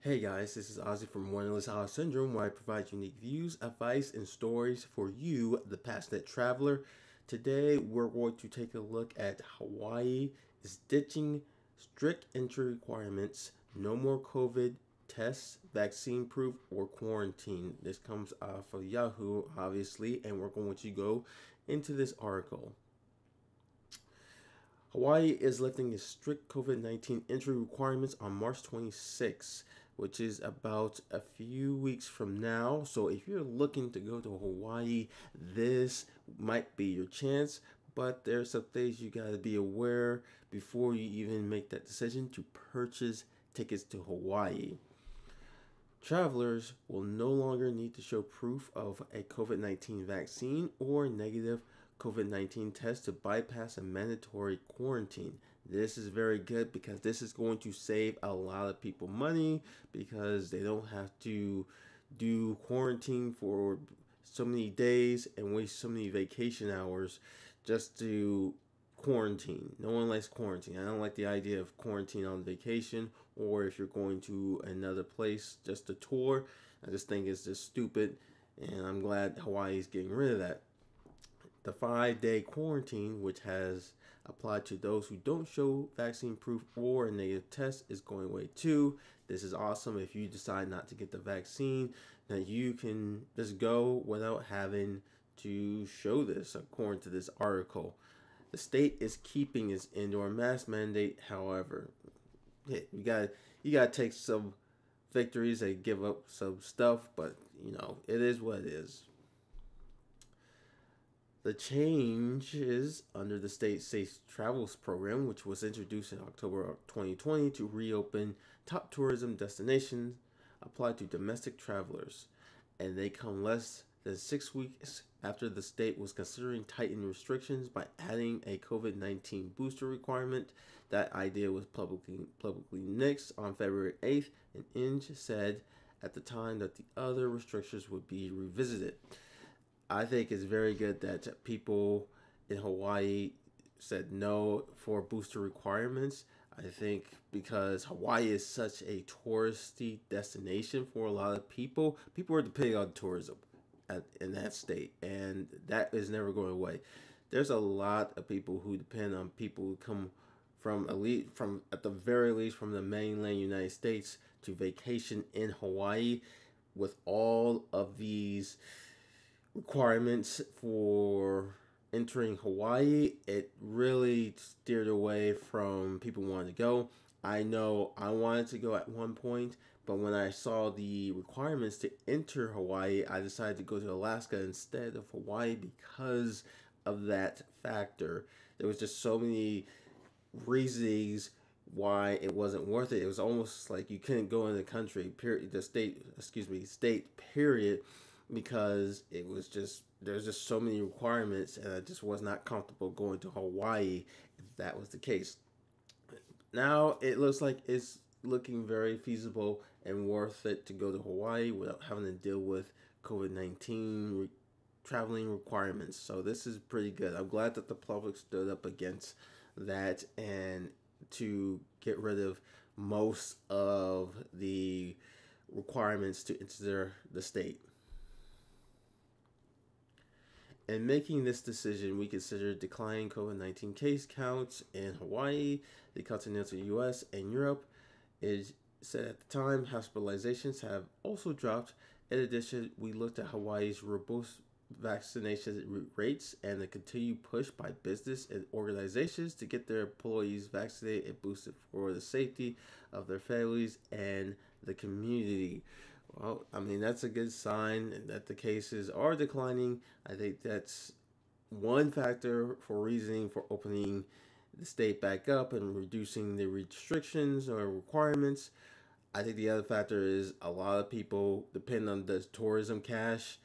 Hey guys, this is Ozzy from Wonderless House Syndrome, where I provide unique views, advice, and stories for you, the passionate traveler. Today, we're going to take a look at Hawaii is ditching strict entry requirements, no more COVID tests, vaccine proof, or quarantine. This comes off of Yahoo, obviously, and we're going to go into this article. Hawaii is lifting its strict COVID-19 entry requirements on March 26, which is about a few weeks from now. So if you're looking to go to Hawaii, this might be your chance. But there's some things you got to be aware before you even make that decision to purchase tickets to Hawaii. Travelers will no longer need to show proof of a COVID 19 vaccine or negative COVID 19 test to bypass a mandatory quarantine. This is very good because this is going to save a lot of people money because they don't have to do quarantine for so many days and waste so many vacation hours just to quarantine. No one likes quarantine. I don't like the idea of quarantine on vacation or if you're going to another place just a tour. I just think it's just stupid, and I'm glad Hawaii is getting rid of that. The 5-day quarantine, which has applied to those who don't show vaccine proof or a negative test, is going away too. This is awesome. If you decide not to get the vaccine, that you can just go without having to show this, according to this article. The state is keeping its indoor mask mandate, however. Yeah, you gotta take some victories and give up some stuff, but it is what it is. The changes under the state safe travels program, which was introduced in October of 2020 to reopen top tourism destinations, apply to domestic travelers, and they come less than 6 weeks after the state was considering tightening restrictions by adding a COVID-19 booster requirement. That idea was publicly nixed on February 8th, and Inge said at the time that the other restrictions would be revisited. I think it's very good that people in Hawaii said no for booster requirements. I think because Hawaii is such a touristy destination for a lot of people, people are depending on tourism in that state, and that is never going away. There's a lot of people who depend on people who come from at the very least from the mainland United States to vacation in Hawaii. With all of these requirements for entering Hawaii, it really steered away from people wanting to go. I know I wanted to go at one point, but when I saw the requirements to enter Hawaii, I decided to go to Alaska instead of Hawaii because of that factor. There was just so many reasons why it wasn't worth it. It was almost like you couldn't go in the country, period, the state, state, period, because it was just there's just so many requirements, and I just was not comfortable going to Hawaii if that was the case. Now it looks like it's looking very feasible and worth it to go to Hawaii without having to deal with COVID-19 traveling requirements. So this is pretty good. I'm glad that the public stood up against that and to get rid of most of the requirements to enter the state. In making this decision, we considered declining COVID-19 case counts in Hawaii, the continental U.S., and Europe. It said at the time, hospitalizations have also dropped. In addition, we looked at Hawaii's robust vaccination rates and the continued push by business and organizations to get their employees vaccinated and boosted for the safety of their families and the community. Well, I mean, that's a good sign that the cases are declining. I think that's one factor for reasoning for opening the state back up and reducing the restrictions or requirements. I think the other factor is a lot of people depend on the tourism cash.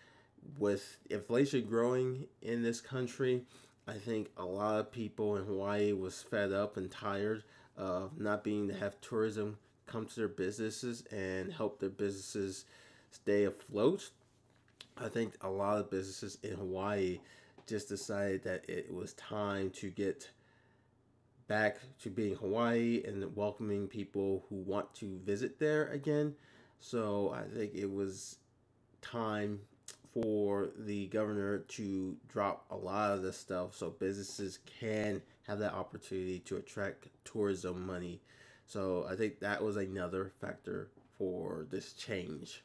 With inflation growing in this country, I think a lot of people in Hawaii was fed up and tired of not being to have tourism come to their businesses and help their businesses stay afloat. I think a lot of businesses in Hawaii just decided that it was time to get back to being Hawaii and welcoming people who want to visit there again. So I think it was time for the governor to drop a lot of this stuff so businesses can have that opportunity to attract tourism money. So I think that was another factor for this change.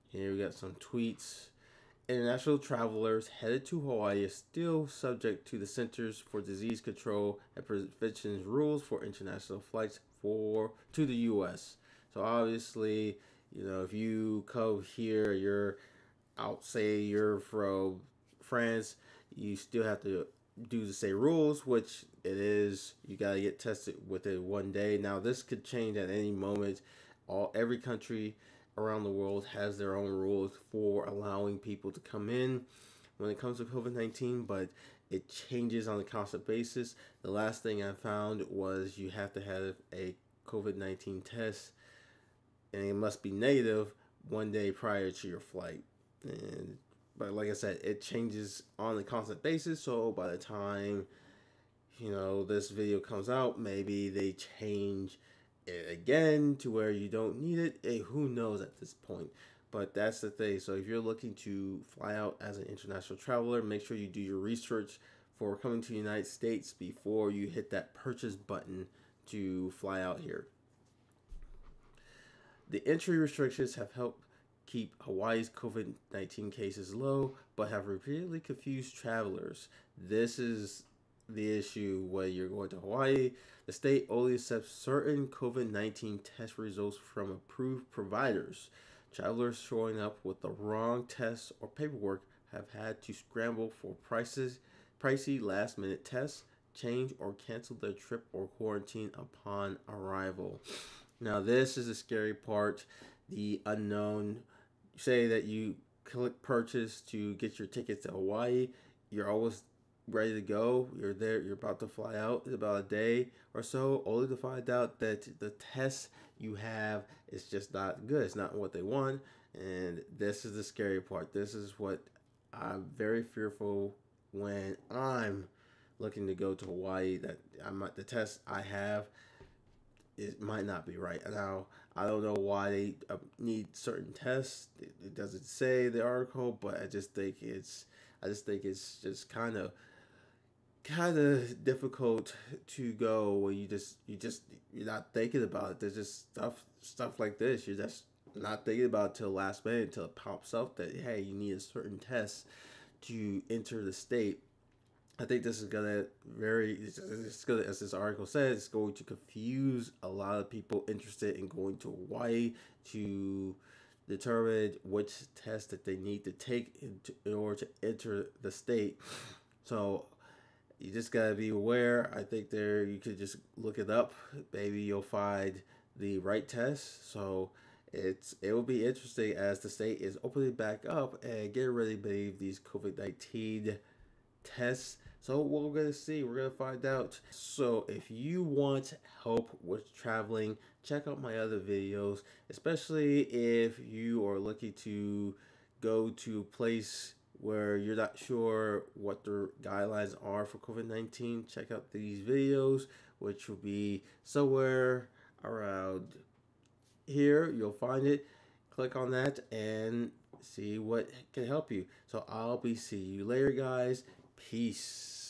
Here we got some tweets. International travelers headed to Hawaii are still subject to the Centers for Disease Control and Prevention's rules for international flights to the U.S. So obviously, if you come here, say you're from France, you still have to do the same rules, which it is. You gotta get tested within 1 day. Now this could change at any moment. Every country around the world has their own rules for allowing people to come in when it comes to COVID-19, but it changes on a constant basis. The last thing I found was you have to have a COVID-19 test, and it must be negative 1 day prior to your flight. But like I said, it changes on a constant basis. So by the time this video comes out, maybe they change it again to where you don't need it. Hey, who knows at this point? But that's the thing. So if you're looking to fly out as an international traveler, make sure you do your research for coming to the United States before you hit that purchase button to fly out here. The entry restrictions have helped keep Hawaii's COVID-19 cases low, but have repeatedly confused travelers. This is the issue when you're going to Hawaii. The state only accepts certain COVID-19 test results from approved providers. Travelers showing up with the wrong tests or paperwork have had to scramble for pricey last-minute tests, change or cancel their trip or quarantine upon arrival. Now, this is the scary part, the unknown. Say that you click purchase to get your tickets to Hawaii. You're almost ready to go. You're there. You're about to fly out in about a day or so, only to find out that the test you have is just not good. It's not what they want. And this is the scary part. This is what I'm very fearful when I'm looking to go to Hawaii, that the test I have, it might not be right. Now, I don't know why they need certain tests. It doesn't say the article, but I just think it's just kind of difficult to go when you're not thinking about it. There's just stuff like this. You're just not thinking about it till last minute, until it pops up that hey, you need a certain test to enter the state. I think this is it's gonna, as this article says, it's going to confuse a lot of people interested in going to Hawaii to determine which test that they need to take in order to enter the state. So you just gotta be aware. I think you could just look it up. Maybe you'll find the right test. So it will be interesting as the state is opening back up and getting ready to leave these COVID-19 tests. So what we're gonna see, we're gonna find out. So if you want help with traveling, check out my other videos, especially if you are looking to go to a place where you're not sure what the guidelines are for COVID-19. Check out these videos, which will be somewhere around here. You'll find it. Click on that and see what can help you. So I'll be seeing you later, guys. Peace.